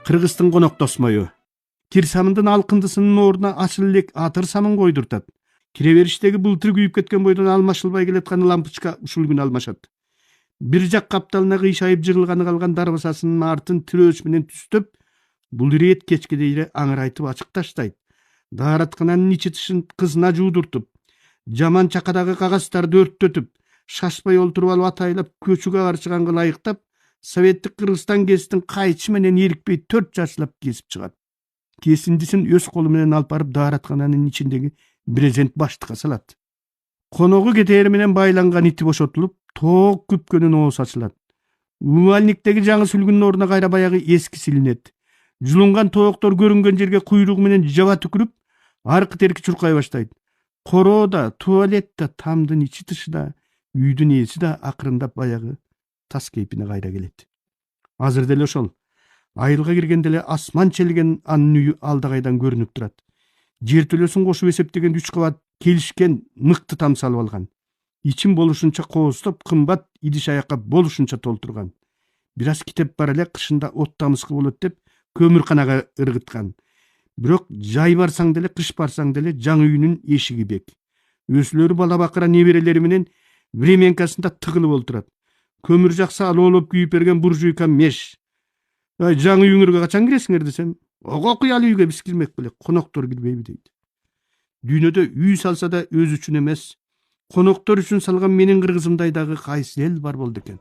Кыргыздын коноктосмою. Кирсамындын алкындысынын ордуна ачыл элек атыр самын койдуртат. Киребериштеги былтыр күйүп кеткен бойдон алмашылбай келаткан лампочка ушул күн алмашат. Бир жак капталына кыйшайып жырылганы калган дарбасасынын артын тирөөч менен түстөп, бул ирет кечкеде эле аңырайтып ачык таштайт. Daarаткананын ичи тышын кызына жуудуртуп, жаман чакадагы кагаздарды өрттөтүп, шашпай олтуруп алып атайлап көчүгө карчыганга ылайыктап, Советтик Кыргызстан гезитин кайчы менен эрикпей 4 жачлап кесип чыгат. Кесиндисин өз колу менен алып барып daarаткананын ичиндеги брезент баштыкка салат. Коногу кетери менен байланган ити бошотулуп, тоок күпкөнүн оосу ачылат. Умальниктеги жаңы сүлгүнүн ордуна кайра баягы эски силинет. Жулунган тооктор көрүнгөн жерге куйругу менен жаба түкүрүп, аркы терки чуркай баштайт. Короо да, туалет да, тамдын ичи тышы да, үйдүн ээси да акырындап баягы тас кейпине кайра келет. Азыр деле ошол. Айылга киргенде эле асман челген анын үйү алда кайдан көрүнүп турат. Жер төлөсүн кошуп эсептеген 3 кабат келишкен мыкты там салып алган. Ичин болушунча кооздоп, кымбат идиш аякка болушунча толтурган. Бир аз китеп бар эле кышында от тамызкы болот деп көмүрканага ыргыткан. Бирок жай барсаң деле, кыш барсаң деле жаңы үйүнүн эшиги бек. Өзүлөрү бала бакыра неберелери менен временкасында тыгылып олтурат. Көмүр жакса алоолоп күйүп берген буржуйка меш. Жаңы үйүңөргө качан киресиңер десем, ого куялуу үйгө биз кирмек белек, коноктор кирбейби дейт. Дүйнөдө үй салса да өзү үчүн эмес, коноктор үчүн салган менин кыргызымдай дагы кайсы эл бар болду экен.